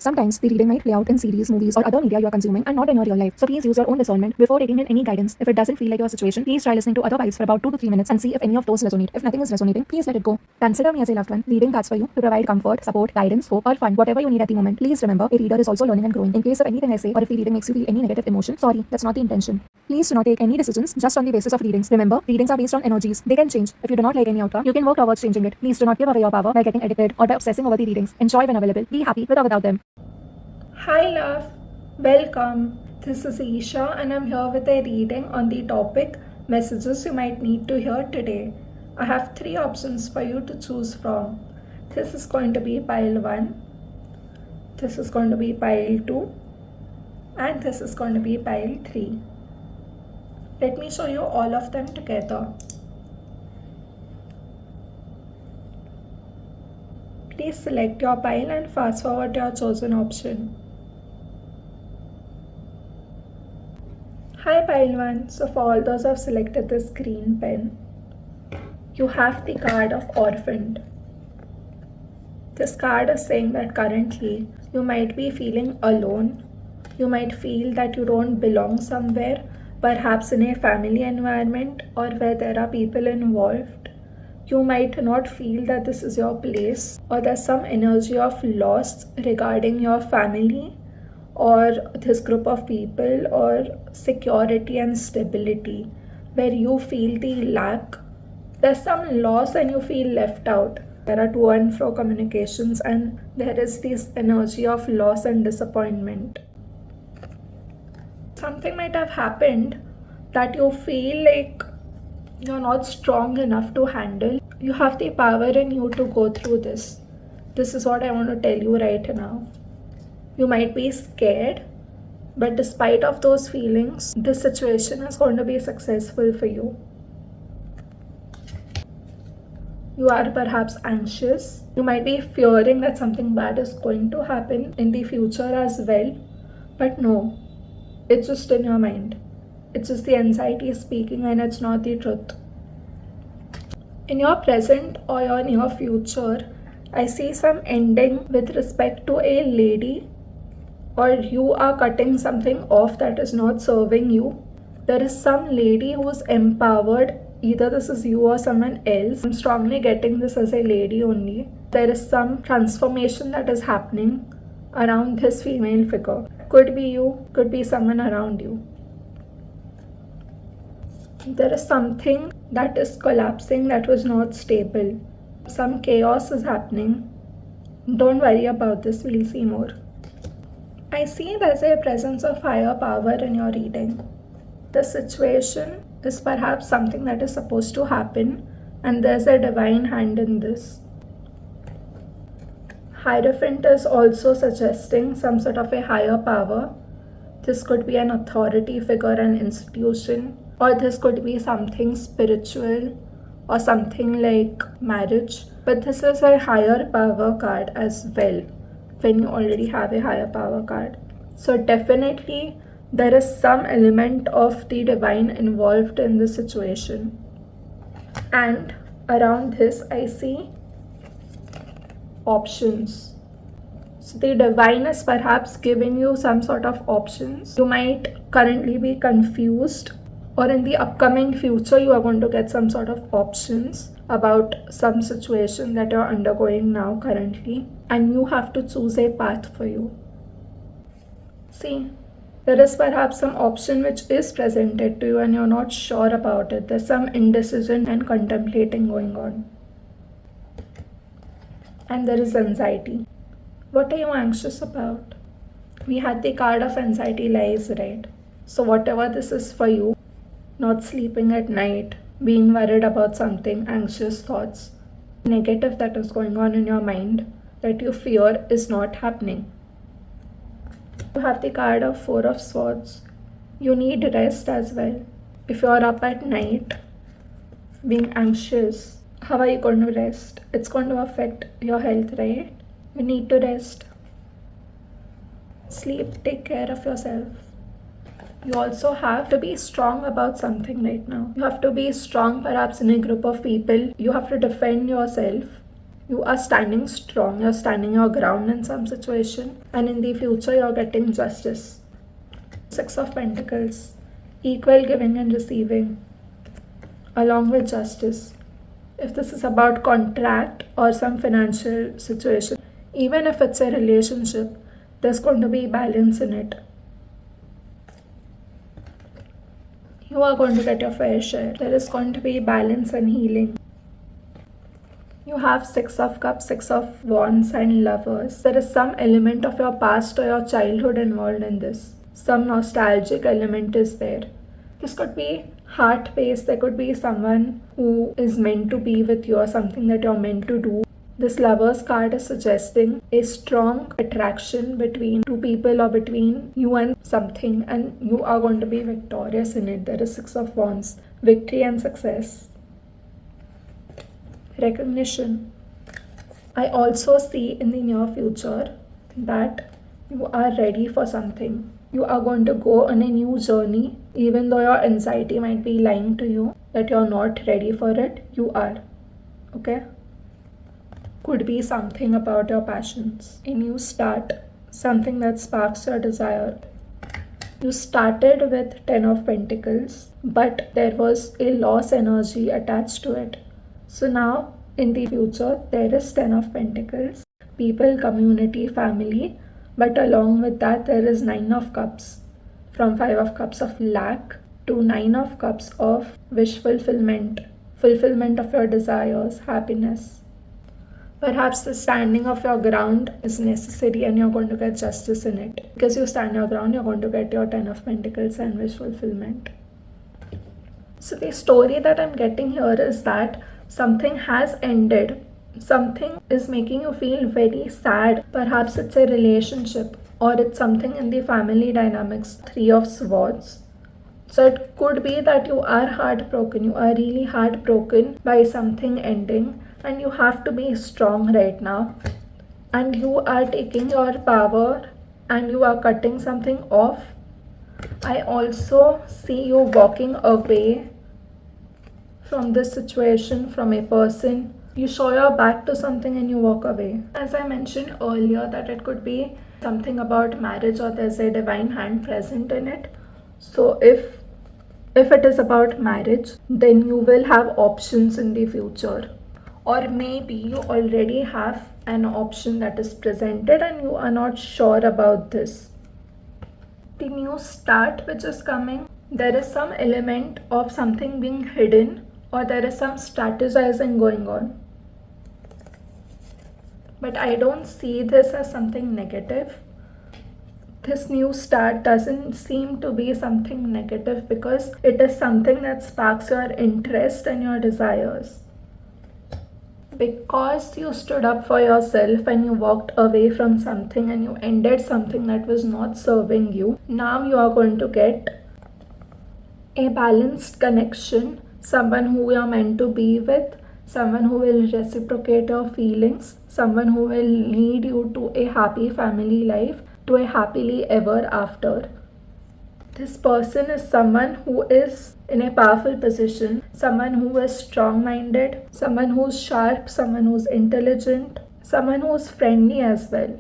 Sometimes the reading might play out in series, movies, or other media you're consuming and not in your real life. So please use your own discernment before taking in any guidance. If it doesn't feel like your situation, please try listening to other vibes for about 2 to 3 minutes and see if any of those resonate. If nothing is resonating, please let it go. Consider me as a loved one, reading cards for you to provide comfort, support, guidance, hope, or fun, whatever you need at the moment. Please remember, a reader is also learning and growing. In case of anything I say, or if the reading makes you feel any negative emotion, sorry, that's not the intention. Please do not take any decisions just on the basis of readings. Remember, readings are based on energies. They can change. If you do not like any outcome, you can work towards changing it. Please do not give away your power by getting addicted or by obsessing over the readings. Enjoy when available. Be happy with or without them. Hi love, welcome. This is Isha and I'm here with a reading on the topic messages you might need to hear today. I have 3 options for you to choose from. This is going to be pile 1, this is going to be pile 2, and this is going to be pile 3. Let me show you all of them together. Please select your pile and fast forward to your chosen option. Hi pile 1, so for all those who have selected this green pen, you have the card of orphaned. This card is saying that currently you might be feeling alone. You might feel that you don't belong somewhere, perhaps in a family environment or where there are people involved. You might not feel that this is your place, or there's some energy of loss regarding your family or this group of people, or security and stability, where you feel the lack. There's some loss and you feel left out. There are to and fro communications and there is this energy of loss and disappointment. Something might have happened that you feel like you're not strong enough to handle. You have the power in you to go through this. This is what I want to tell you right now. You might be scared, but despite of those feelings, this situation is going to be successful for you. You are perhaps anxious. You might be fearing that something bad is going to happen in the future as well. But no, it's just in your mind. It's just the anxiety speaking and it's not the truth. In your present or your near future, I see some ending with respect to a lady, or you are cutting something off that is not serving you. There is some lady who is empowered. Either this is you or someone else. I'm strongly getting this as a lady only. There is some transformation that is happening around this female figure. Could be you, could be someone around you. There is something that is collapsing that was not stable. Some chaos is happening. Don't worry about this, we'll see more. I see there's a presence of higher power in your reading. The situation is perhaps something that is supposed to happen, and there's a divine hand in this. Hierophant is also suggesting some sort of a higher power. This could be an authority figure, an institution, or this could be something spiritual or something like marriage. But this is a higher power card as well, when you already have a higher power card. So definitely there is some element of the divine involved in this situation. And around this I see options. So the divine is perhaps giving you some sort of options. You might currently be confused, or in the upcoming future you are going to get some sort of options about some situation that you're undergoing now currently, and you have to choose a path for you. See, there is perhaps some option which is presented to you and you're not sure about it. There's some indecision and contemplating going on. And there is anxiety. What are you anxious about? We had the card of anxiety lies, right? So whatever this is for you, not sleeping at night, being worried about something, anxious thoughts, negative that is going on in your mind that you fear is not happening. You have the card of 4 of Swords. You need rest as well. If you are up at night being anxious, how are you going to rest? It's going to affect your health, right? You need to rest. Sleep, take care of yourself. You also have to be strong about something right now. You have to be strong perhaps in a group of people. You have to defend yourself. You are standing strong, you're standing your ground in some situation, and in the future you're getting justice. Six of Pentacles, equal giving and receiving, along with justice. If this is about contract or some financial situation, even if it's a relationship, there's going to be balance in it. You are going to get your fair share. There is going to be balance and healing. You have Six of Cups, Six of Wands and Lovers. There is some element of your past or your childhood involved in this. Some nostalgic element is there. This could be heart-based. There could be someone who is meant to be with you or something that you're meant to do. This Lovers card is suggesting a strong attraction between two people or between you and something, and you are going to be victorious in it. There is Six of Wands, victory and success. Recognition. I also see in the near future that you are ready for something. You are going to go on a new journey, even though your anxiety might be lying to you that you're not ready for it. You are. Okay? Could be something about your passions. A new start, something that sparks your desire. You started with 10 of Pentacles, but there was a loss energy attached to it. So now, in the future, there is 10 of Pentacles, people, community, family, but along with that, there is 9 of Cups, from 5 of Cups of lack to 9 of Cups of wish fulfillment, fulfillment of your desires, happiness. Perhaps the standing of your ground is necessary and you're going to get justice in it. Because you stand your ground, you're going to get your 10 of Pentacles and wish fulfillment. So the story that I'm getting here is that something has ended. Something is making you feel very sad. Perhaps it's a relationship or it's something in the family dynamics. 3 of Swords. So it could be that you are heartbroken. You are really heartbroken by something ending, and you have to be strong right now. And you are taking your power and you are cutting something off. I also see you walking away from this situation, from a person. You show your back to something and you walk away. As I mentioned earlier, that it could be something about marriage or there's a divine hand present in it. So if it is about marriage, then you will have options in the future. Or maybe you already have an option that is presented and you are not sure about this. The new start which is coming, there is some element of something being hidden, or there is some strategizing going on. But I don't see this as something negative. This new start doesn't seem to be something negative because it is something that sparks your interest and your desires. Because you stood up for yourself and you walked away from something and you ended something that was not serving you, now you are going to get a balanced connection, someone who you are meant to be with, someone who will reciprocate your feelings, someone who will lead you to a happy family life, to a happily ever after. This person is someone who is in a powerful position, someone who is strong-minded, someone who's sharp, someone who's intelligent, someone who's friendly as well.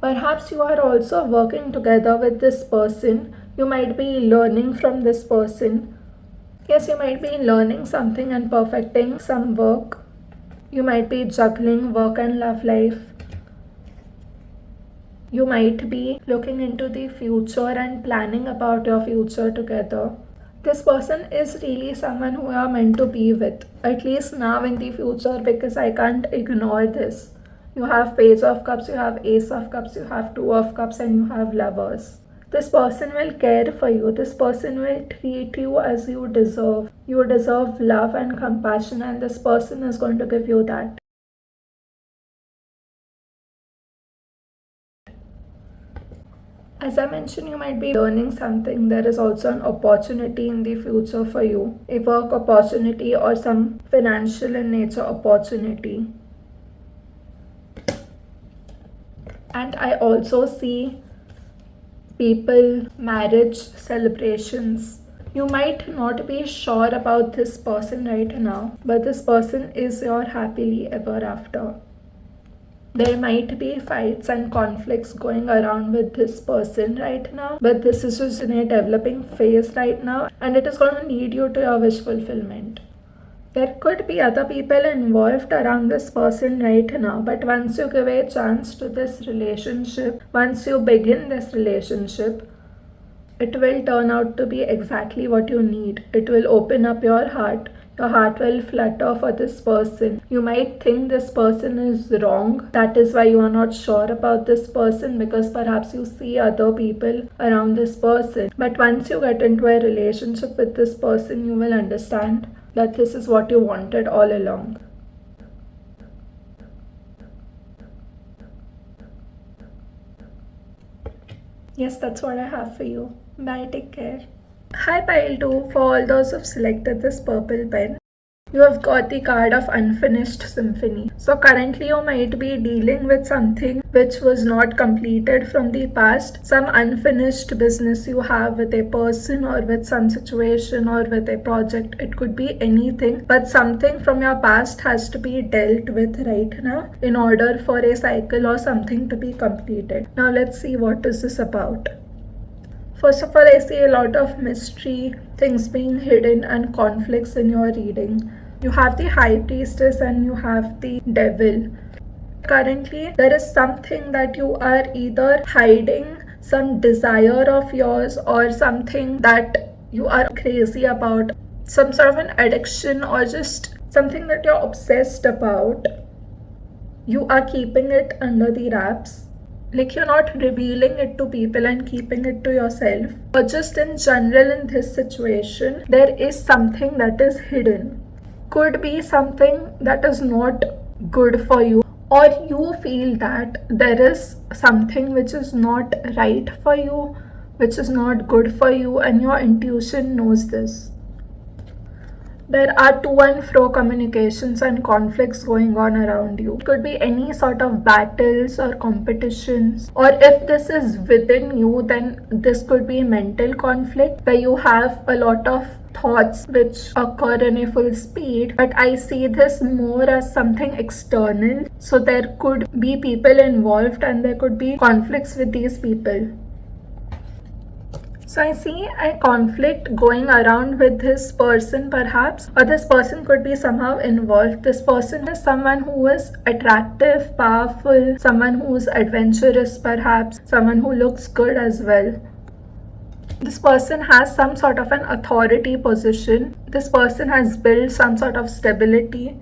Perhaps you are also working together with this person. You might be learning from this person. Yes, you might be learning something and perfecting some work. You might be juggling work and love life. You might be looking into the future and planning about your future together. This person is really someone who you are meant to be with, at least now in the future, because I can't ignore this. You have Page of Cups, you have Ace of Cups, you have Two of Cups, and you have Lovers. This person will care for you. This person will treat you as you deserve. You deserve love and compassion, and this person is going to give you that. As I mentioned, you might be learning something. There is also an opportunity in the future for you. A work opportunity or some financial in nature opportunity. And I also see people, marriage, celebrations. You might not be sure about this person right now, but this person is your happily ever after. There might be fights and conflicts going around with this person right now, but this is just in a developing phase right now, and it is going to lead you to your wish fulfillment. There could be other people involved around this person right now, but once you give a chance to this relationship, once you begin this relationship, it will turn out to be exactly what you need. It will open up your heart. Your heart will flutter for this person. You might think this person is wrong. That is why you are not sure about this person, because perhaps you see other people around this person. But once you get into a relationship with this person, you will understand that this is what you wanted all along. Yes, that's what I have for you. Bye, take care. Hi pile 2, for all those who've selected this purple pen. You have got the card of Unfinished Symphony. So currently you might be dealing with something which was not completed from the past. Some unfinished business you have with a person or with some situation or with a project. It could be anything, but something from your past has to be dealt with right now in order for a cycle or something to be completed. Now let's see what is this about. First of all, I see a lot of mystery, things being hidden and conflicts in your reading. You have the High Priestess and you have the Devil. Currently, there is something that you are either hiding, some desire of yours, or something that you are crazy about, some sort of an addiction or just something that you're obsessed about. You are keeping it under the wraps. Like you're not revealing it to people and keeping it to yourself. Or just in general in this situation, there is something that is hidden. Could be something that is not good for you, or you feel that there is something which is not right for you, which is not good for you, and your intuition knows this. There are to and fro communications and conflicts going on around you. It could be any sort of battles or competitions, or if this is within you, then this could be mental conflict where you have a lot of thoughts which occur in a full speed. But I see this more as something external. So there could be people involved and there could be conflicts with these people. So I see a conflict going around with this person perhaps, or this person could be somehow involved. This person is someone who is attractive, powerful, someone who is adventurous perhaps, someone who looks good as well. This person has some sort of an authority position. This person has built some sort of stability.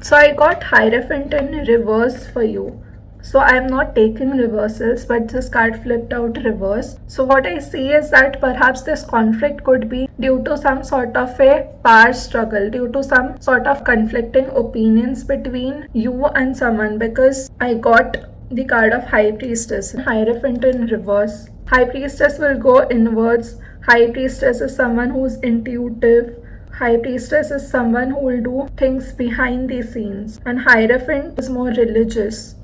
So I got Hierophant in reverse for you. So I am not taking reversals, but this card flipped out reverse. So what I see is that perhaps this conflict could be due to some sort of a power struggle, due to some sort of conflicting opinions between you and someone, because I got the card of High Priestess, Hierophant in reverse. High Priestess will go inwards. High Priestess is someone who's intuitive. High Priestess is someone who will do things behind the scenes. And Hierophant is more religious.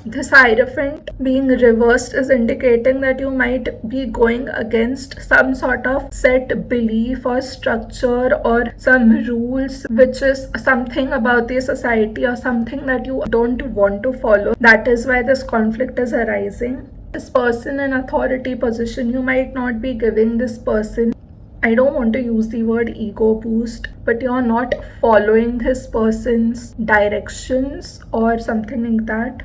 This Hierophant being reversed is indicating that you might be going against some sort of set belief or structure or some rules, which is something about the society or something that you don't want to follow. That is why this conflict is arising. This person in authority position, you might not be giving this person, I don't want to use the word ego boost, but you're not following this person's directions or something like that.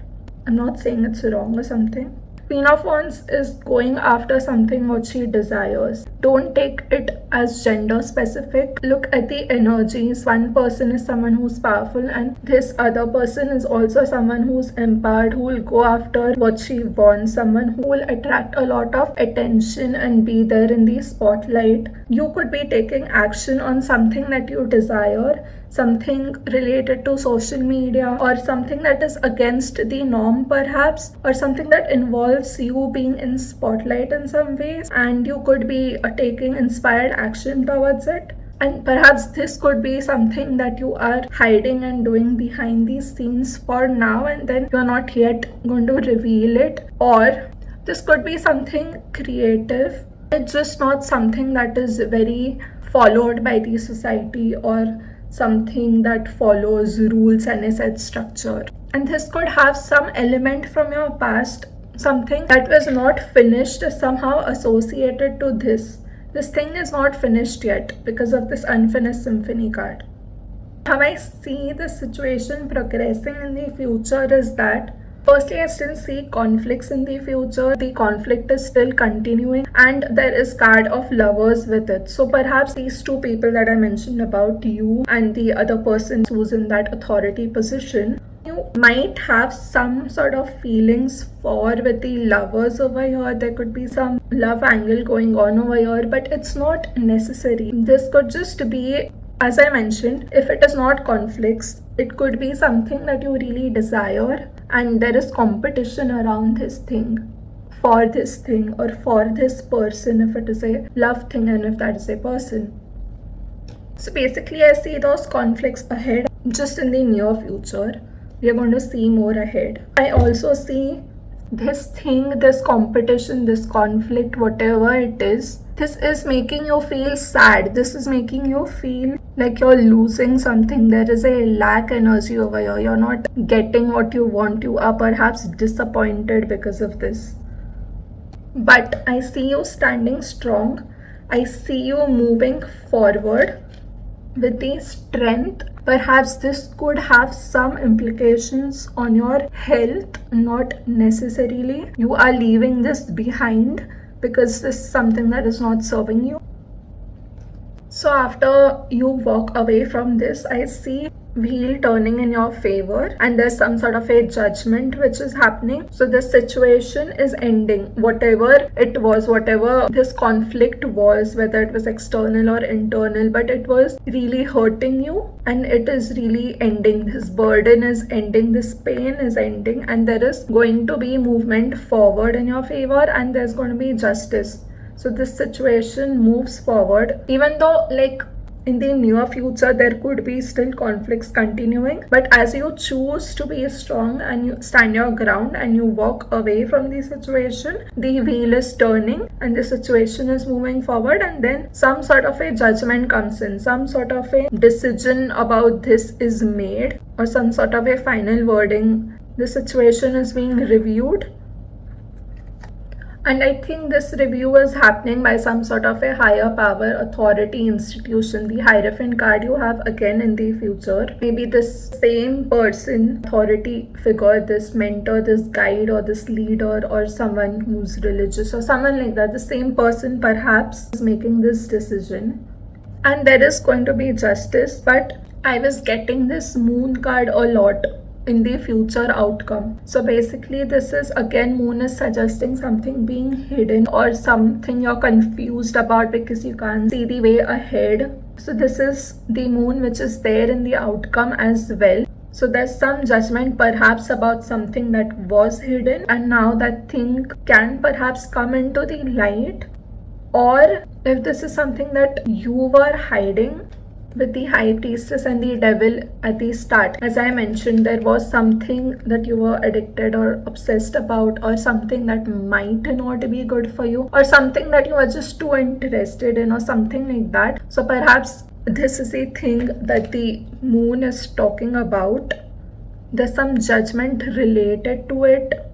I'm not saying it's wrong or something. Queen of Wands is going after something what she desires. Don't take it as gender specific. Look at the energies. One person is someone who's powerful and this other person is also someone who's empowered, who will go after what she wants, someone who will attract a lot of attention and be there in the spotlight. You could be taking action on something that you desire, something related to social media or something that is against the norm perhaps, or something that involves you being in spotlight in some ways, and you could be taking inspired action towards it. And perhaps this could be something that you are hiding and doing behind the scenes for now, and then you're not yet going to reveal it. Or this could be something creative. It's just not something that is very followed by the society or something that follows rules and a set structure. And this could have some element from your past, something that was not finished is somehow associated to this. This thing is not finished yet because of this unfinished symphony card. How I see the situation progressing in the future is that firstly, I still see conflicts in the future. The conflict is still continuing and there is card of lovers with it. So perhaps these two people that I mentioned about, you and the other person who's in that authority position, you might have some sort of feelings for with the lovers over here. There could be some love angle going on over here, but it's not necessary. This could just be, as I mentioned, if it is not conflicts, it could be something that you really desire and there is competition around this thing, for this thing or for this person if it is a love thing and if that is a person. So basically I see those conflicts ahead just in the near future. We are going to see more ahead. I also see this thing, this competition, this conflict, whatever it is, this is making you feel sad. This is making you feel like you're losing something. There is a lack energy over here. You're not getting what you want. You are perhaps disappointed because of this. But I see you standing strong. I see you moving forward with the strength. Perhaps this could have some implications on your health, not necessarily. You are leaving this behind because this is something that is not serving you. So after you walk away from this, I see wheel turning in your favor and there's some sort of a judgment which is happening. So this situation is ending. Whatever it was, whatever this conflict was, whether it was external or internal, but it was really hurting you and it is really ending. This burden is ending, this pain is ending, and there is going to be movement forward in your favor and there's going to be justice. So this situation moves forward, even though like in the near future there could be still conflicts continuing, but as you choose to be strong and you stand your ground and you walk away from the situation, the wheel is turning and the situation is moving forward, and then some sort of a judgment comes in, some sort of a decision about this is made, or some sort of a final wording. The situation is being reviewed. And I think this review is happening by some sort of a higher power, authority, institution. The Hierophant card you have again in the future. Maybe this same person, authority figure, this mentor, this guide or this leader or someone who's religious or someone like that. The same person perhaps is making this decision. And there is going to be justice, but I was getting this moon card a lot in the future outcome. So basically this is again, moon is suggesting something being hidden or something you're confused about because you can't see the way ahead. So this is the moon which is there in the outcome as well. So there's some judgment perhaps about something that was hidden and now that thing can perhaps come into the light. Or if this is something that you were hiding, with the High Priestess and the Devil at the start, as I mentioned, there was something that you were addicted or obsessed about, or something that might not be good for you, or something that you are just too interested in, or something like that. So perhaps this is a thing that the moon is talking about. There's some judgment related to it.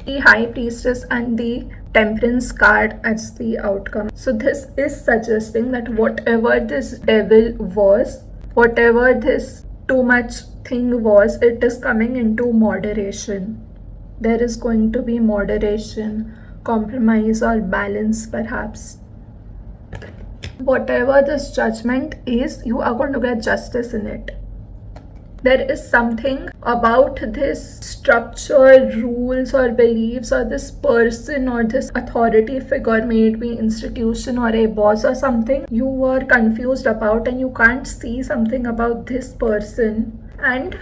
The High Priestess and the Temperance card as the outcome. So this is suggesting that whatever this devil was, whatever this too much thing was, it is coming into moderation. There is going to be moderation, compromise or balance perhaps. Whatever this judgment is, you are going to get justice in it. There is something about this structure, rules or beliefs or this person or this authority figure, may it be institution or a boss or something, you were confused about and you can't see something about this person, and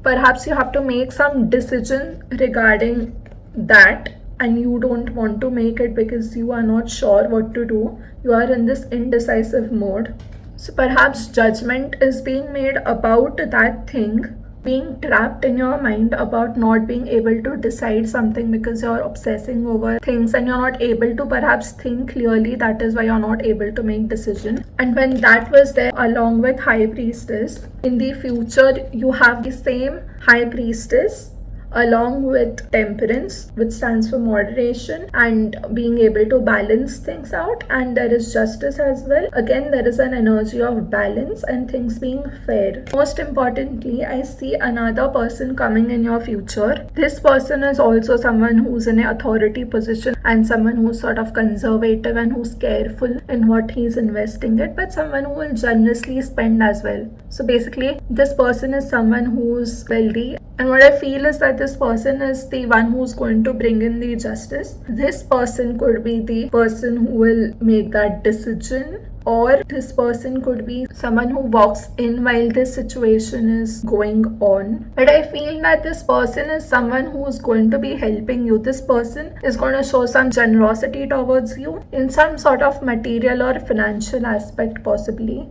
perhaps you have to make some decision regarding that and you don't want to make it because you are not sure what to do. You are in this indecisive mode. So perhaps judgment is being made about that thing being trapped in your mind about not being able to decide something because you're obsessing over things and you're not able to perhaps think clearly. That is why you're not able to make decisions. And when that was there along with High Priestess, in the future you have the same High Priestess along with Temperance, which stands for moderation and being able to balance things out, and there is Justice as well. Again, there is an energy of balance and things being fair. Most importantly, I see another person coming in your future. This person is also someone who's in an authority position and someone who's sort of conservative and who's careful in what he's investing in, but someone who will generously spend as well. So basically, this person is someone who's wealthy, and what I feel is that this person is the one who's going to bring in the justice. This person could be the person who will make that decision, or this person could be someone who walks in while this situation is going on. But I feel that this person is someone who's going to be helping you. This person is going to show some generosity towards you in some sort of material or financial aspect possibly.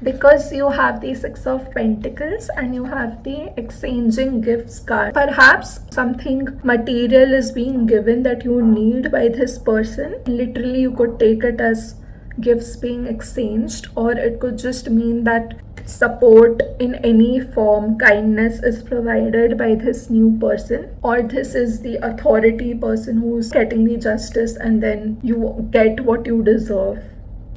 Because you have the Six of Pentacles and you have the exchanging gifts card. Perhaps something material is being given that you need by this person. Literally, you could take it as gifts being exchanged, or it could just mean that support in any form, kindness is provided by this new person, or this is the authority person who's getting the justice and then you get what you deserve.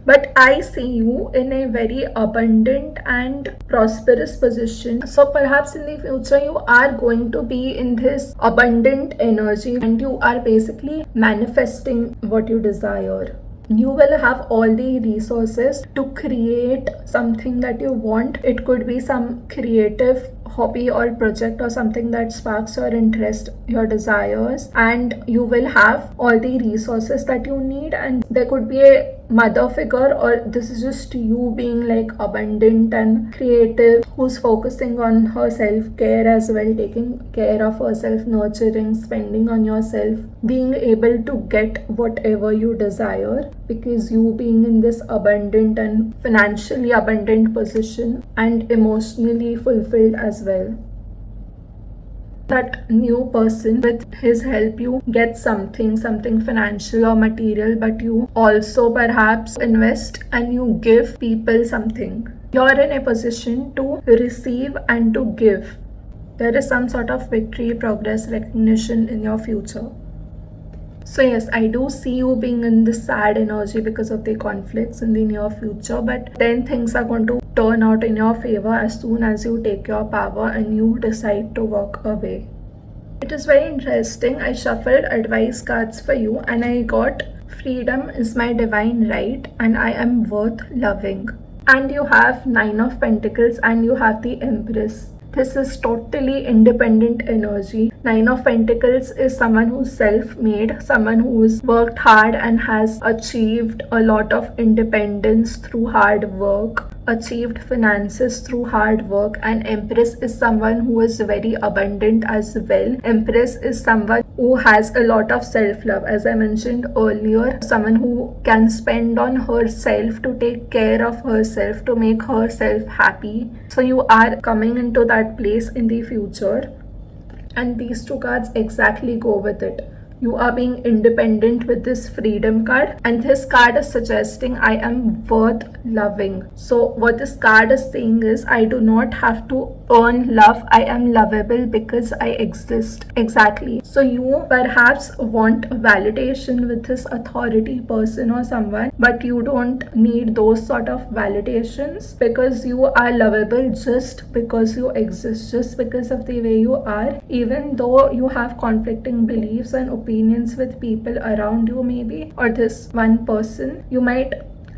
But I see you in a very abundant and prosperous position. So perhaps in the future you are going to be in this abundant energy and you are basically manifesting what you desire. You will have all the resources to create something that you want. It could be some creative hobby or project or something that sparks your interest, your desires, and you will have all the resources that you need. And there could be a mother figure, or this is just you being like abundant and creative, who's focusing on her self-care as well, taking care of herself, nurturing, spending on yourself, being able to get whatever you desire, because you being in this abundant and financially abundant position and emotionally fulfilled as well. That new person, with his help, you get something financial or material, but you also perhaps invest and you give people something. You're in a position to receive and to give. There is some sort of victory, progress, recognition in your future. So yes, I do see you being in this sad energy because of the conflicts in the near future, but then things are going to turn out in your favor as soon as you take your power and you decide to walk away. It is very interesting. I shuffled advice cards for you and I got freedom is my divine right and I am worth loving. And you have Nine of Pentacles and you have the Empress. This is totally independent energy. Nine of Pentacles is someone who's self-made, someone who's worked hard and has achieved a lot of independence through hard work, achieved finances through hard work. And Empress is someone who is very abundant as well. Empress is someone who has a lot of self-love, as I mentioned earlier, someone who can spend on herself to take care of herself, to make herself happy. So you are coming into that place in the future, and these two cards exactly go with it. You are being independent with this freedom card, and this card is suggesting I am worth loving. So what this card is saying is I do not have to earn love. I am lovable because I exist. Exactly. So you perhaps want validation with this authority person or someone, but you don't need those sort of validations because you are lovable just because you exist, just because of the way you are, even though you have conflicting beliefs and opinions with people around you maybe, or this one person. You might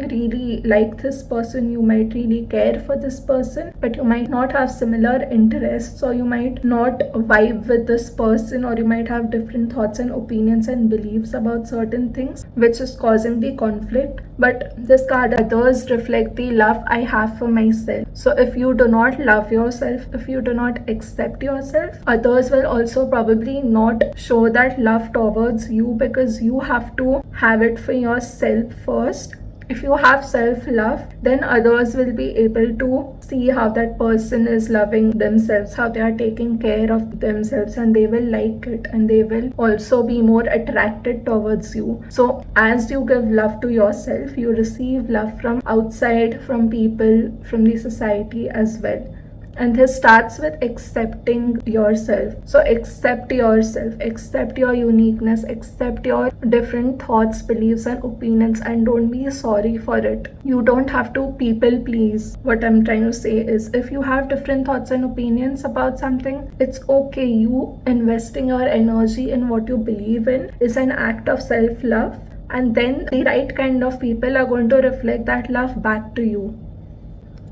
really like this person, you might really care for this person, but you might not have similar interests, or you might not vibe with this person, or you might have different thoughts and opinions and beliefs about certain things, which is causing the conflict. But this card, others reflect the love I have for myself. So if you do not love yourself, if you do not accept yourself, others will also probably not show that love towards you, because you have to have it for yourself first. If you have self-love, then others will be able to see how that person is loving themselves, how they are taking care of themselves, and they will like it, and they will also be more attracted towards you. So as you give love to yourself, you receive love from outside, from people, from the society as well. And this starts with accepting yourself. So accept yourself, accept your uniqueness, accept your different thoughts, beliefs and opinions, and don't be sorry for it. You don't have to people please. What I'm trying to say is, if you have different thoughts and opinions about something, it's okay. You investing your energy in what you believe in is an act of self-love, and then the right kind of people are going to reflect that love back to you.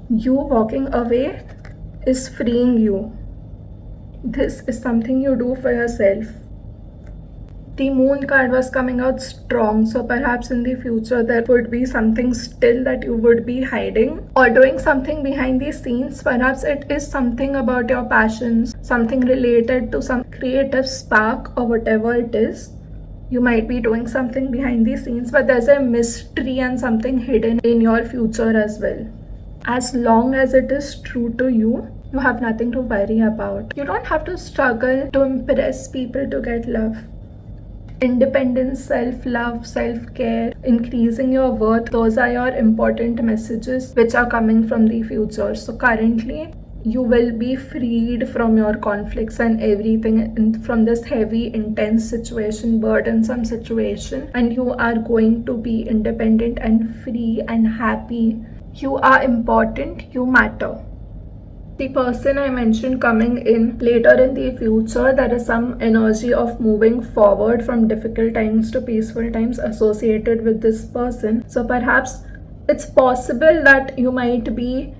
You walking away is freeing you. This is something you do for yourself. The moon card was coming out strong, so perhaps in the future there would be something still that you would be hiding or doing something behind the scenes. Perhaps it is something about your passions, something related to some creative spark or whatever it is. You might be doing something behind the scenes, but there's a mystery and something hidden in your future as well. As long as it is true to you, you have nothing to worry about. You don't have to struggle to impress people to get love. Independence, self-love, self-care, increasing your worth, those are your important messages which are coming from the future. So currently, you will be freed from your conflicts and everything, from this heavy, intense situation, burdensome situation, and you are going to be independent and free and happy. You are important, you matter. The person I mentioned coming in later in the future, there is some energy of moving forward from difficult times to peaceful times associated with this person. So perhaps it's possible that you might be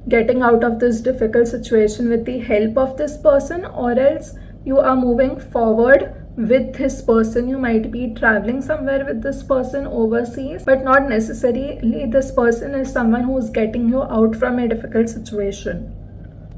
getting out of this difficult situation with the help of this person, or else you are moving forward with this person. You might be traveling somewhere with this person overseas, but not necessarily this person is someone who is getting you out from a difficult situation.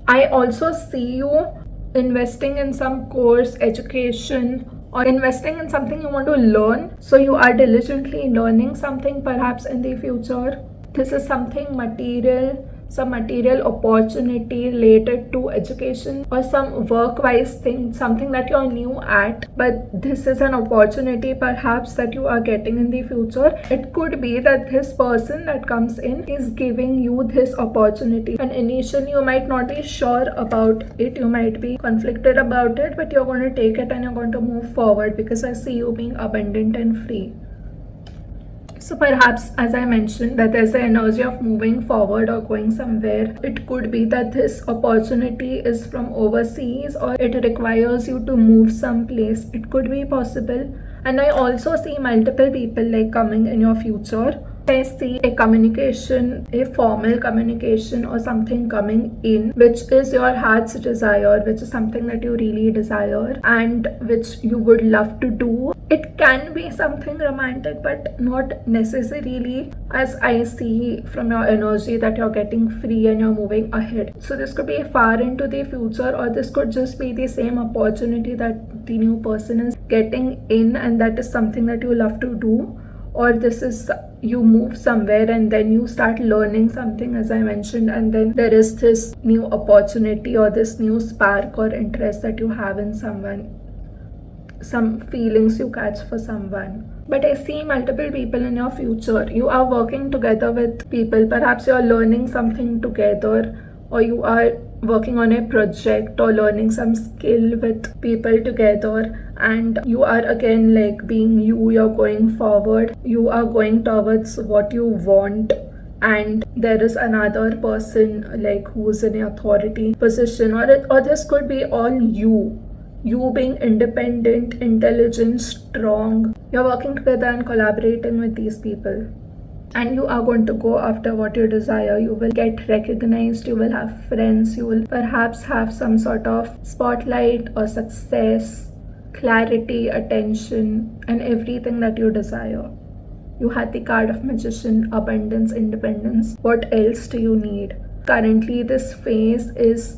I also see you investing in some course, education, or investing in something you want to learn. So you are diligently learning something perhaps in the future. This is something material, some material opportunity related to education or some work-wise thing, something that you're new at, but this is an opportunity perhaps that you are getting in the future. It could be that this person that comes in is giving you this opportunity, and initially you might not be sure about it, you might be conflicted about it, but you're going to take it and you're going to move forward because I see you being abundant and free. So perhaps, as I mentioned, that there's an energy of moving forward or going somewhere. It could be that this opportunity is from overseas, or it requires you to move someplace. It could be possible. And I also see multiple people like coming in your future. I see a communication, a formal communication or something coming in, which is your heart's desire, which is something that you really desire and which you would love to do. It can be something romantic, but not necessarily, as I see from your energy that you're getting free and you're moving ahead. So this could be far into the future, or this could just be the same opportunity that the new person is getting in, and that is something that you love to do. Or this is you move somewhere and then you start learning something, as I mentioned, and then there is this new opportunity or this new spark or interest that you have in someone, some feelings you catch for someone. But I see multiple people in your future. You are working together with people. Perhaps you are learning something together, or you are working on a project or learning some skill with people together, and you are again like being you're going forward, you are going towards what you want, and there is another person like who's in an authority position, or this could be all you being independent, intelligent, strong. You're working together and collaborating with these people, and you are going to go after what you desire. You will get recognized, you will have friends, you will perhaps have some sort of spotlight or success, clarity, attention, and everything that you desire. You had the card of Magician, abundance, independence. What else do you need? Currently this phase is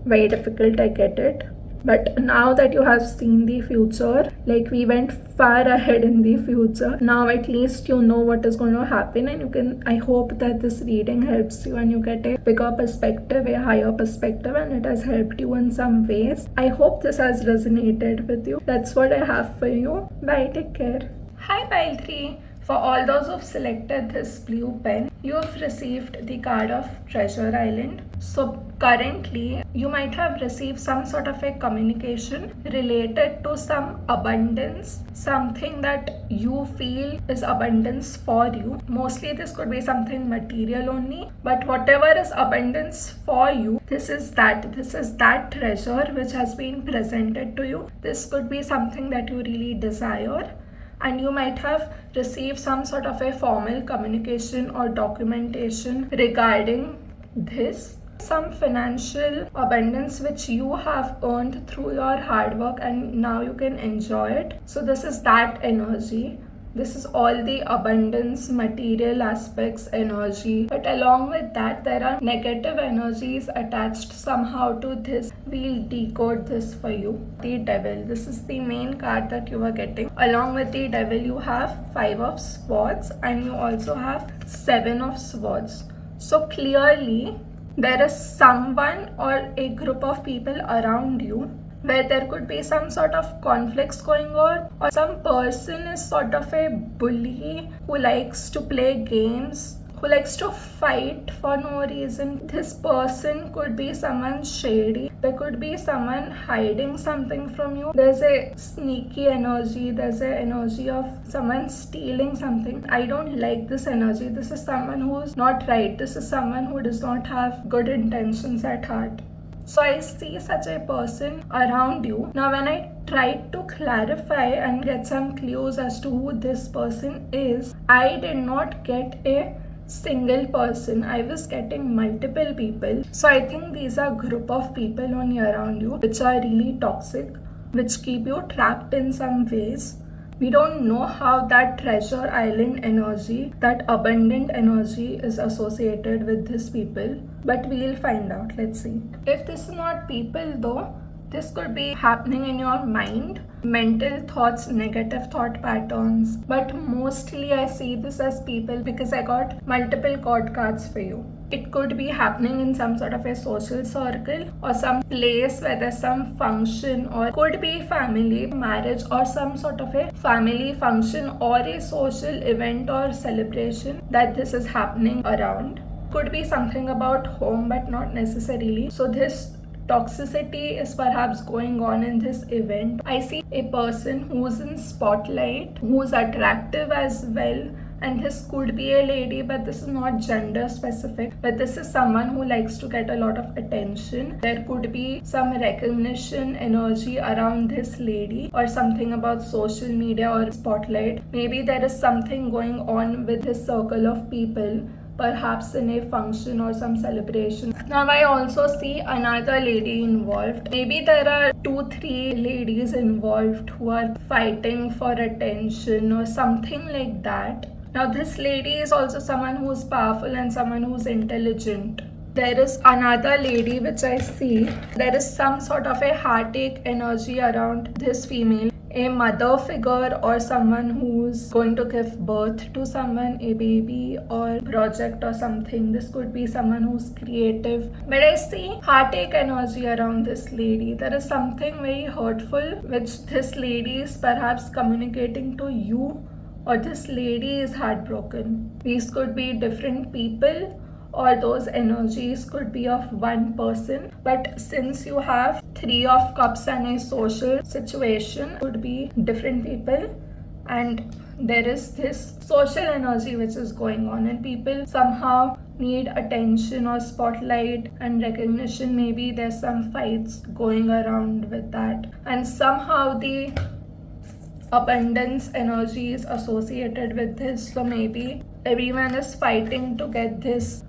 very difficult, I get it. But now that you have seen the future, like we went far ahead in the future, now at least you know what is going to happen, and I hope that this reading helps you and you get a bigger perspective, a higher perspective, and it has helped you in some ways. I hope this has resonated with you. That's what I have for you. Bye, take care. Hi, pile 3. For all those who've selected this blue pen, you have received the card of Treasure Island. So currently, you might have received some sort of a communication related to some abundance, something that you feel is abundance for you. Mostly this could be something material only, but whatever is abundance for you, this is that treasure which has been presented to you. This could be something that you really desire. And you might have received some sort of a formal communication or documentation regarding this. Some financial abundance which you have earned through your hard work and now you can enjoy it. So this is that energy. This is all the abundance, material aspects, energy. But along with that, there are negative energies attached somehow to this. We'll decode this for you. The Devil. This is the main card that you are getting. Along with the Devil, you have 5 of Swords and you also have 7 of Swords. So clearly, there is someone or a group of people around you where there could be some sort of conflicts going on, or some person is sort of a bully who likes to play games, who likes to fight for no reason. This person could be someone shady. There could be someone hiding something from you. There's a sneaky energy. There's an energy of someone stealing something. I don't like this energy. This is someone who's not right. This is someone who does not have good intentions at heart. So I see such a person around you. Now when I tried to clarify and get some clues as to who this person is, I did not get a single person. I was getting multiple people. So I think these are group of people only around you which are really toxic, which keep you trapped in some ways. We don't know how that treasure island energy, that abundant energy is associated with these people, but we'll find out. Let's see. If this is not people though, this could be happening in your mind, mental thoughts, negative thought patterns, but mostly I see this as people because I got multiple chord cards for you. It could be happening in some sort of a social circle or some place where there's some function, or could be family, marriage, or some sort of a family function or a social event or celebration that this is happening around. Could be something about home, but not necessarily. So this toxicity is perhaps going on in this event. I see a person who's in spotlight, who's attractive as well. And this could be a lady, but this is not gender specific, but this is someone who likes to get a lot of attention. There could be some recognition energy around this lady, or something about social media or spotlight. Maybe there is something going on with this circle of people, perhaps in a function or some celebration. Now I also see another lady involved. Maybe there are 2-3 ladies involved who are fighting for attention or something like that. Now this lady is also someone who is powerful and someone who is intelligent. There is another lady which I see. There is some sort of a heartache energy around this female. A mother figure or someone who's going to give birth to someone, a baby or project or something. This could be someone who's creative. But I see heartache energy around this lady. There is something very hurtful which this lady is perhaps communicating to you, or this lady is heartbroken. These could be different people, or those energies could be of one person. But since you have 3 of Cups and a social situation, could be different people, and there is this social energy which is going on, and people somehow need attention or spotlight and recognition. Maybe there's some fights going around with that, and somehow the abundance energy is associated with this. So maybe everyone is fighting to get this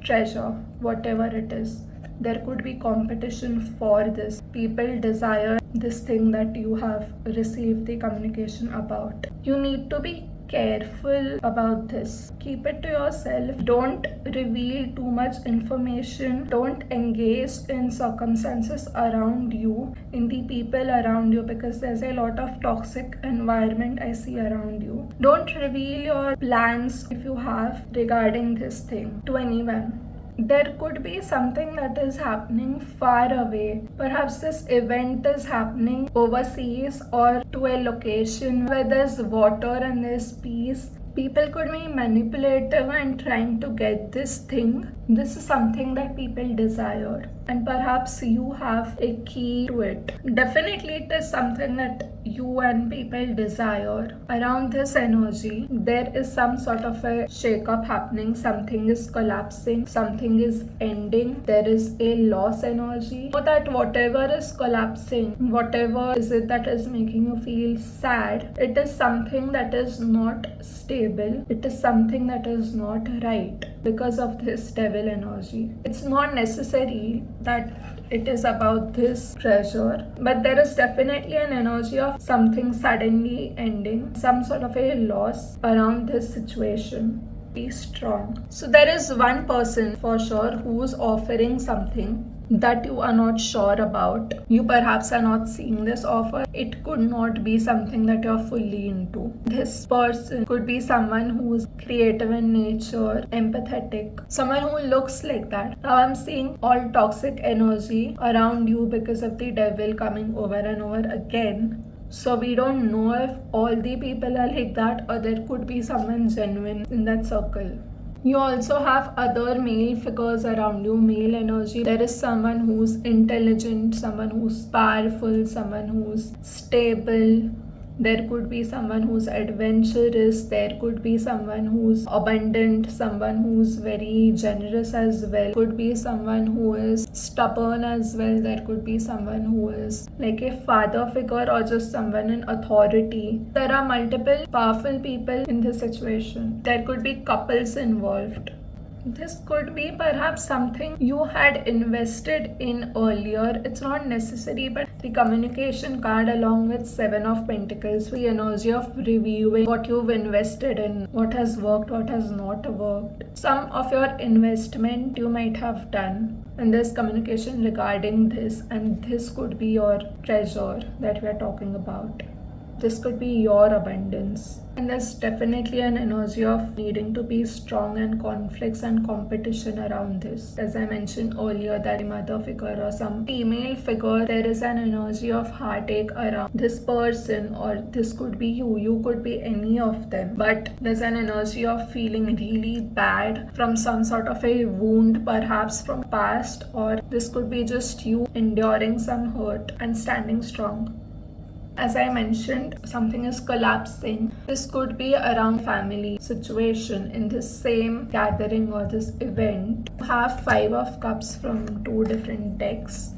treasure, whatever it is. There could be competition for this. People desire this thing that you have received the communication about. You need to be careful about this. Keep it to yourself. Don't reveal too much information. Don't engage in circumstances around you, in the people around you, because there's a lot of toxic environment I see around you. Don't reveal your plans, if you have, regarding this thing to anyone. There could be something that is happening far away. Perhaps this event is happening overseas or to a location where there's water and there's peace. People could be manipulative and trying to get this thing. This is something that people desire, and perhaps you have a key to it. Definitely it is something that you and people desire. Around this energy, there is some sort of a shake-up happening. Something is collapsing, something is ending. There is a loss energy. So that whatever is collapsing, whatever is it that is making you feel sad, it is something that is not stable. It is something that is not right because of this devil energy. It's not necessary that it is about this treasure, but there is definitely an energy of something suddenly ending, some sort of a loss around this situation. Be strong. So there is one person for sure who's offering something that you are not sure about. You perhaps are not seeing this offer. It could not be something that you're fully into. This person could be someone who's creative in nature, empathetic, someone who looks like that. Now I'm seeing all toxic energy around you because of the devil coming over and over again. So we don't know if all the people are like that, or there could be someone genuine in that circle. You also have other male figures around you, male energy. There is someone who's intelligent, someone who's powerful, someone who's stable. There could be someone who's adventurous. There could be someone who's abundant, someone who's very generous as well. Could be someone who is stubborn as well. There could be someone who is like a father figure or just someone in authority. There are multiple powerful people in this situation. There could be couples involved. This could be perhaps something you had invested in earlier. It's not necessary, but the communication card along with 7 of Pentacles, the energy of reviewing what you've invested in, what has worked, what has not worked. Some of your investment you might have done, and there's communication regarding this, and this could be your treasure that we are talking about. This could be your abundance. And there's definitely an energy of needing to be strong and conflicts and competition around this. As I mentioned earlier, that mother figure or some female figure, there is an energy of heartache around this person, or this could be you. You could be any of them. But there's an energy of feeling really bad from some sort of a wound, perhaps from past, or this could be just you enduring some hurt and standing strong. As I mentioned, something is collapsing. This could be around family situation in this same gathering or this event. You have 5 of Cups from 2 different decks.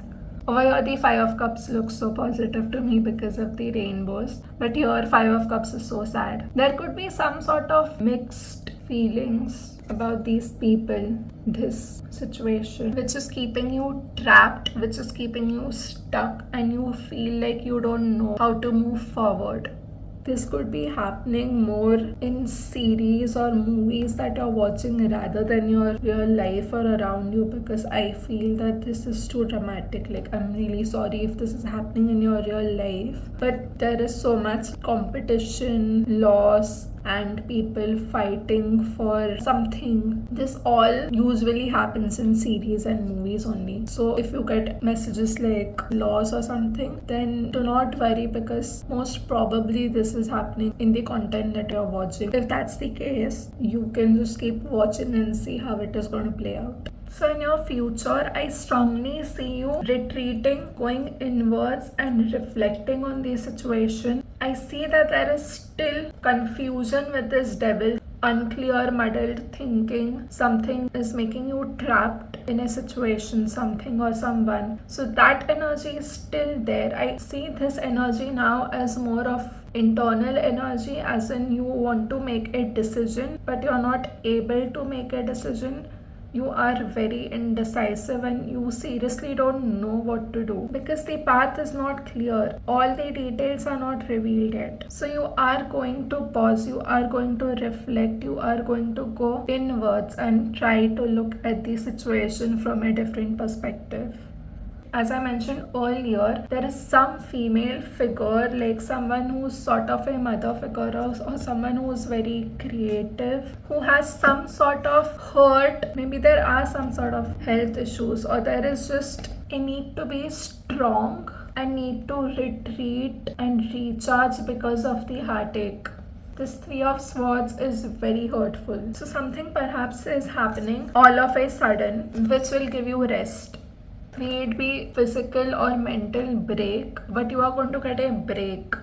Over here, the 5 of Cups looks so positive to me because of the rainbows. But here, 5 of Cups is so sad. There could be some sort of mixed feelings about these people, this situation, which is keeping you trapped, which is keeping you stuck, and you feel like you don't know how to move forward. This could be happening more in series or movies that you're watching rather than your real life or around you, because I feel that this is too dramatic. Like, I'm really sorry if this is happening in your real life, but there is so much competition, loss, and people fighting for something. This all usually happens in series and movies only. So if you get messages like loss or something, then do not worry, because most probably this is happening in the content that you're watching. If that's the case, you can just keep watching and see how it is going to play out. So in your future, I strongly see you retreating, going inwards and reflecting on the situation. I see that there is still confusion with this devil, unclear, muddled thinking. Something is making you trapped in a situation, something or someone. So that energy is still there. I see this energy now as more of internal energy, as in you want to make a decision, but you're not able to make a decision. You are very indecisive and you seriously don't know what to do because the path is not clear. All the details are not revealed yet. So you are going to pause, you are going to reflect, you are going to go inwards and try to look at the situation from a different perspective. As I mentioned earlier, there is some female figure, like someone who's sort of a mother figure or someone who's very creative, who has some sort of hurt. Maybe there are some sort of health issues, or there is just a need to be strong and need to retreat and recharge because of the heartache. This Three of Swords is very hurtful. So something perhaps is happening all of a sudden, which will give you rest. May it be physical or mental break, but you are going to get a break.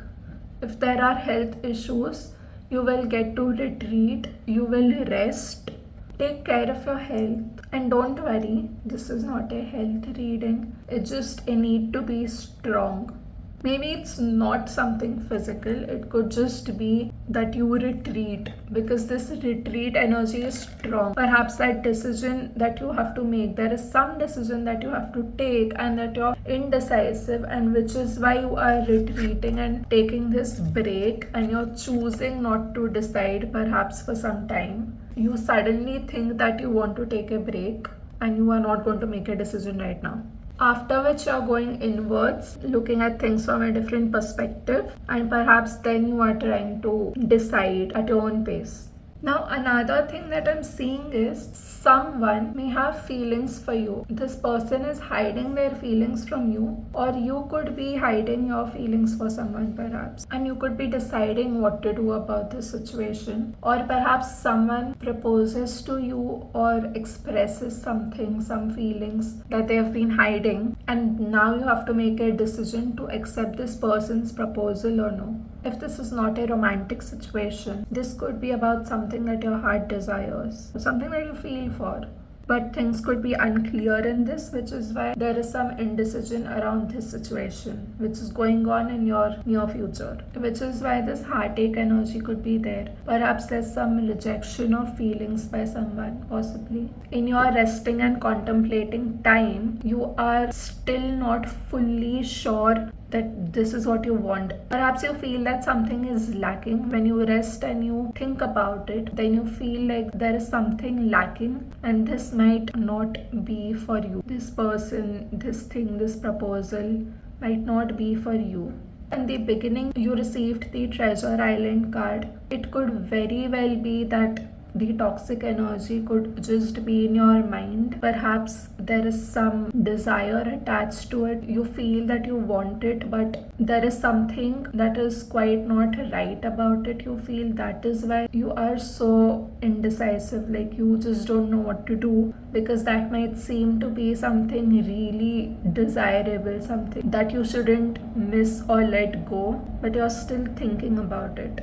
If there are health issues, you will get to retreat, you will rest, take care of your health, and don't worry, this is not a health reading, it's just a need to be strong. Maybe it's not something physical, it could just be that you retreat because this retreat energy is strong. Perhaps that decision that you have to make, there is some decision that you have to take and that you're indecisive, and which is why you are retreating and taking this break and you're choosing not to decide perhaps for some time. You suddenly think that you want to take a break and you are not going to make a decision right now. After which you're going inwards, looking at things from a different perspective, and perhaps then you are trying to decide at your own pace. Now another thing that I'm seeing is someone may have feelings for you. This person is hiding their feelings from you, or you could be hiding your feelings for someone perhaps, and you could be deciding what to do about this situation. Or perhaps someone proposes to you or expresses something, some feelings that they have been hiding, and now you have to make a decision to accept this person's proposal or no. If this is not a romantic situation, this could be about something that your heart desires, something that you feel for. But things could be unclear in this, which is why there is some indecision around this situation, which is going on in your near future, which is why this heartache energy could be there. Perhaps there's some rejection of feelings by someone, possibly. In your resting and contemplating time, you are still not fully sure that this is what you want. Perhaps you feel that something is lacking. When you rest and you think about it, then you feel like there is something lacking, and this might not be for you. This person, this thing, this proposal might not be for you. In the beginning, you received the Treasure Island card. It could very well be that the toxic energy could just be in your mind. Perhaps there is some desire attached to it. You feel that you want it, but there is something that is quite not right about it. You feel that is why you are so indecisive, like you just don't know what to do, because that might seem to be something really desirable, something that you shouldn't miss or let go, but you're still thinking about it.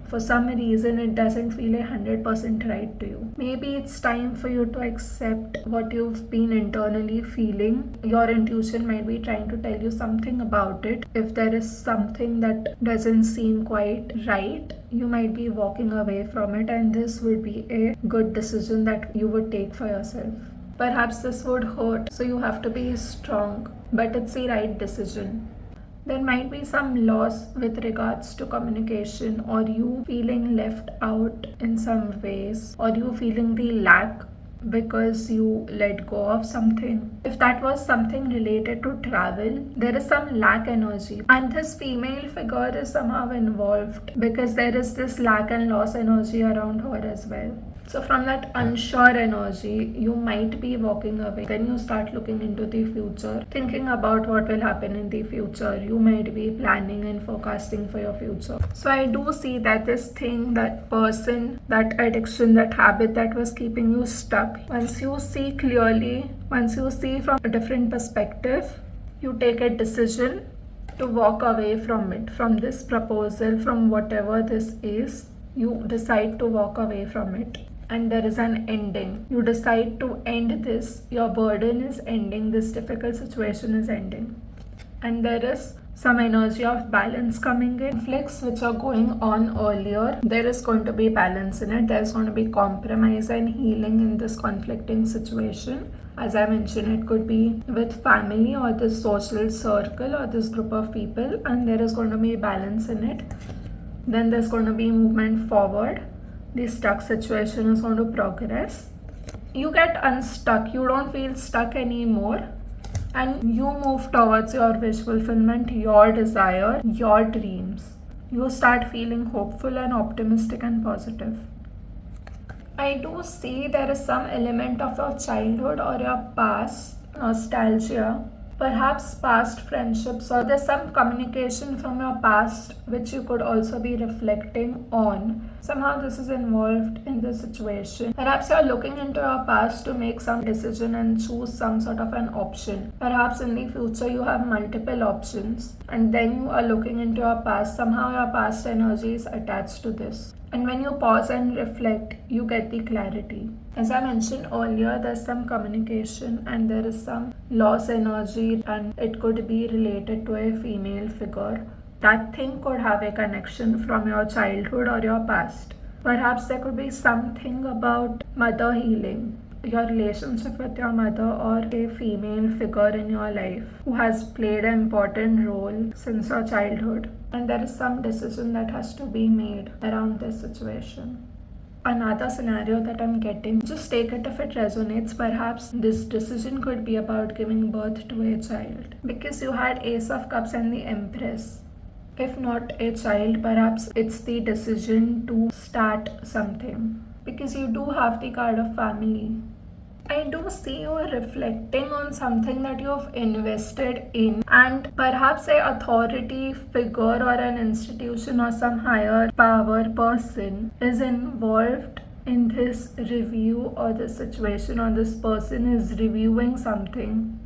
For some reason, it doesn't feel 100% right to you. Maybe it's time for you to accept what you've been internally feeling. Your intuition might be trying to tell you something about it. If there is something that doesn't seem quite right, you might be walking away from it, and this would be a good decision that you would take for yourself. Perhaps this would hurt, so you have to be strong, but it's the right decision. There might be some loss with regards to communication, or you feeling left out in some ways, or you feeling the lack because you let go of something. If that was something related to travel, there is some lack energy, and this female figure is somehow involved because there is this lack and loss energy around her as well. So from that unsure energy, you might be walking away. Then you start looking into the future, thinking about what will happen in the future. You might be planning and forecasting for your future. So I do see that this thing, that person, that addiction, that habit that was keeping you stuck, once you see clearly, once you see from a different perspective, you take a decision to walk away from it, from this proposal, from whatever this is. You decide to walk away from it, and there is an ending. You decide to end this. Your burden is ending. This difficult situation is ending. And there is some energy of balance coming in. Conflicts which are going on earlier, there is going to be balance in it. There's going to be compromise and healing in this conflicting situation. As I mentioned, it could be with family or this social circle or this group of people, and there is going to be balance in it. Then there's going to be movement forward. The stuck situation is going to progress. You get unstuck. You don't feel stuck anymore. And you move towards your wish fulfillment, your desire, your dreams. You start feeling hopeful and optimistic and positive. I do see there is some element of your childhood or your past, nostalgia, perhaps past friendships, or there's some communication from your past which you could also be reflecting on. Somehow this is involved in this situation. Perhaps you're looking into your past to make some decision and choose some sort of an option. Perhaps in the future you have multiple options, and then you are looking into your past. Somehow your past energy is attached to this. And when you pause and reflect, you get the clarity. As I mentioned earlier, there's some communication and there is some loss energy, and it could be related to a female figure. That thing could have a connection from your childhood or your past. Perhaps there could be something about mother healing, your relationship with your mother, or a female figure in your life who has played an important role since your childhood. And there is some decision that has to be made around this situation. Another scenario that I'm getting, just take it if it resonates. Perhaps this decision could be about giving birth to a child, because you had Ace of Cups and the Empress. If not a child, perhaps it's the decision to start something, because you do have the card of family. I do see you reflecting on something that you've invested in, and perhaps a authority figure or an institution or some higher power person is involved in this review or this situation, or this person is reviewing something.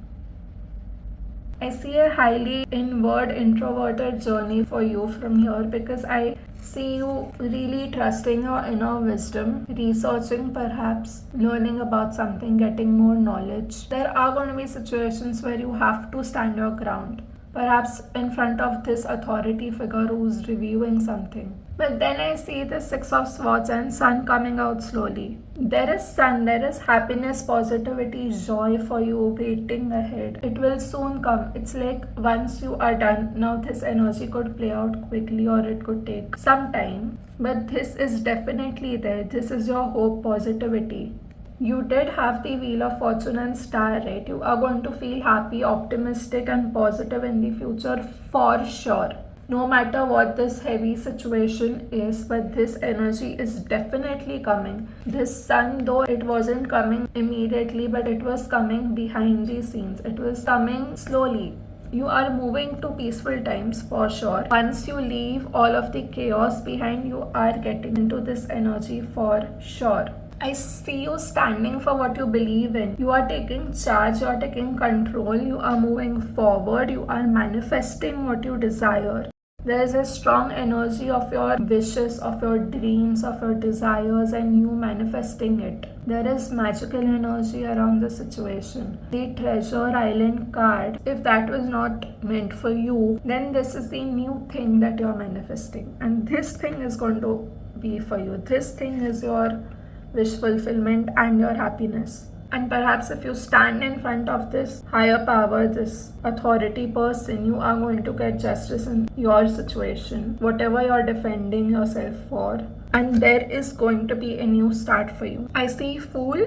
I see a highly inward, introverted journey for you from here, because I see you really trusting your inner wisdom, researching, perhaps learning about something, getting more knowledge. There are going to be situations where you have to stand your ground, perhaps in front of this authority figure who's reviewing something. But then I see the Six of Swords and Sun coming out slowly. There is sun, there is happiness, positivity, joy for you waiting ahead. It will soon come. It's like once you are done, now this energy could play out quickly or it could take some time. But this is definitely there. This is your hope, positivity. You did have the Wheel of Fortune and Star, right? You are going to feel happy, optimistic and positive in the future for sure. No matter what this heavy situation is, but this energy is definitely coming. This sun, though it wasn't coming immediately, but it was coming behind the scenes. It was coming slowly. You are moving to peaceful times for sure. Once you leave all of the chaos behind, you are getting into this energy for sure. I see you standing for what you believe in. You are taking charge, you are taking control, you are moving forward, you are manifesting what you desire. There is a strong energy of your wishes, of your dreams, of your desires, and you manifesting it. There is magical energy around the situation. The Treasure Island card, if that was not meant for you, then this is the new thing that you're manifesting. And this thing is going to be for you. This thing is your wish fulfillment and your happiness. And perhaps if you stand in front of this higher power, this authority person, you are going to get justice in your situation, whatever you're defending yourself for. And there is going to be a new start for you. I see Fool,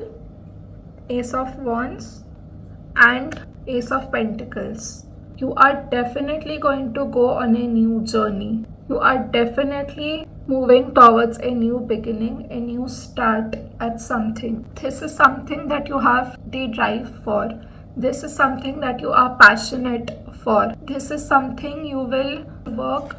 Ace of Wands, and Ace of Pentacles. You are definitely going to go on a new journey. You are definitely moving towards a new beginning, a new start at something. This is something that you have the drive for. This is something that you are passionate for. This is something you will work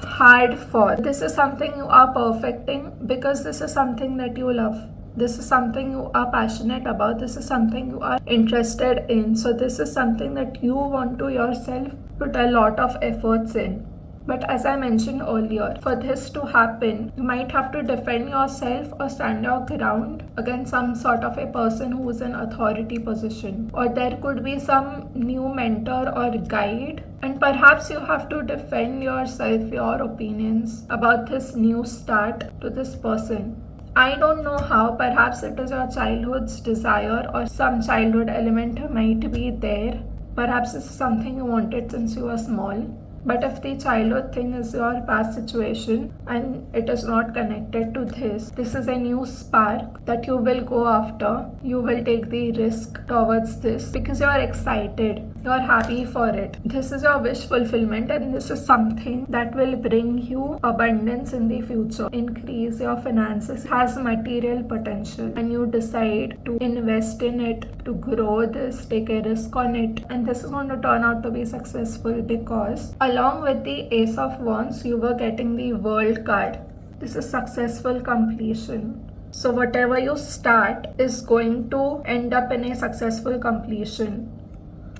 hard for. This is something you are perfecting because this is something that you love. This is something you are passionate about. This is something you are interested in. So this is something that you want to yourself put a lot of efforts in. But as I mentioned earlier, for this to happen, you might have to defend yourself or stand your ground against some sort of a person who is in authority position. Or there could be some new mentor or guide, and perhaps you have to defend yourself, your opinions about this new start to this person. I don't know how, perhaps it is your childhood's desire or some childhood element might be there. Perhaps this is something you wanted since you were small. But if the childhood thing is your past situation and it is not connected to this is a new spark that you will go after. You will take the risk towards this because you are excited. You are happy for it. This is your wish fulfillment, and this is something that will bring you abundance in the future, increase your finances, has material potential, and you decide to invest in it, to grow this, take a risk on it, and this is going to turn out to be successful because along with the Ace of Wands, you were getting the World card. This is successful completion. So whatever you start is going to end up in a successful completion.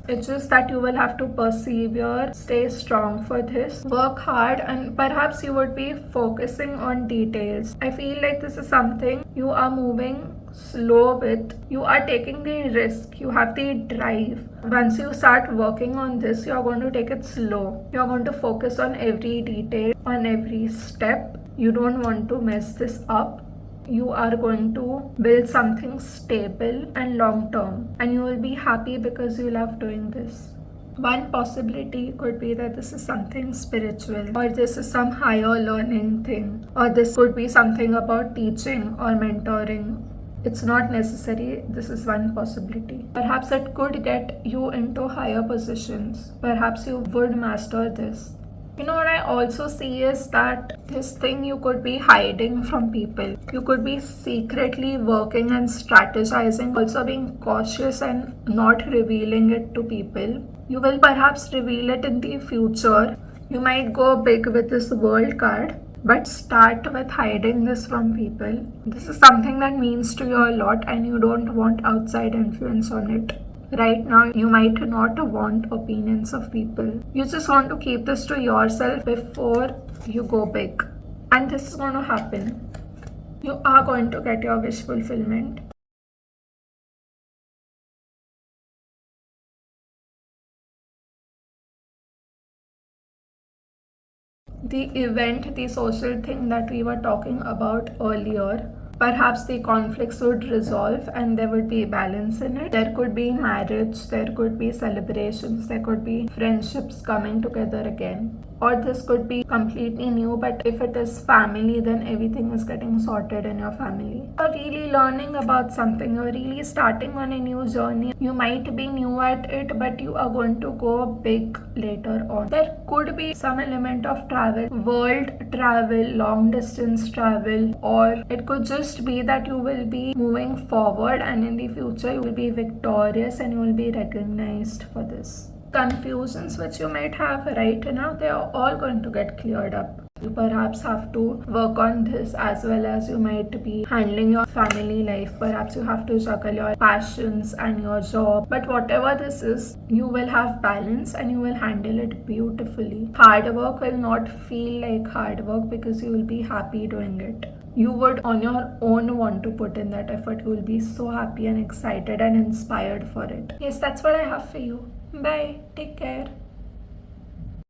It's just that you will have to persevere, stay strong for this, work hard, and perhaps you would be focusing on details. I feel like this is something you are moving slow with. You are taking the risk, you have the drive. Once you start working on this, you are going to take it slow. You are going to focus on every detail, on every step. You don't want to mess this up. You are going to build something stable and long term, and you will be happy because you love doing this. One possibility could be that this is something spiritual, or this is some higher learning thing, or this could be something about teaching or mentoring. It's not necessary. This is one possibility. Perhaps it could get you into higher positions. Perhaps you would master this. You know what I also see is that this thing you could be hiding from people. You could be secretly working and strategizing, also being cautious and not revealing it to people. You will perhaps reveal it in the future. You might go big with this World card, but start with hiding this from people. This is something that means to you a lot and you don't want outside influence on it. Right now, you might not want opinions of people. You just want to keep this to yourself before you go big. And this is going to happen. You are going to get your wish fulfillment. The event, the social thing that we were talking about earlier, perhaps the conflicts would resolve and there would be balance in it. There could be marriage, there could be celebrations, there could be friendships coming together again. Or this could be completely new, but if it is family, then everything is getting sorted in your family. You're really learning about something, you're really starting on a new journey. You might be new at it, but you are going to go big later on. There could be some element of travel, world travel, long distance travel, or it could just be that you will be moving forward and in the future you will be victorious and you will be recognized for this. Confusions which you might have right now, they are all going to get cleared up. You perhaps have to work on this as well as you might be handling your family life. Perhaps you have to juggle your passions and your job. But whatever this is, you will have balance and you will handle it beautifully. Hard work will not feel like hard work because you will be happy doing it. You would on your own want to put in that effort. You will be so happy and excited and inspired for it. Yes, that's what I have for you. Bye. Take care.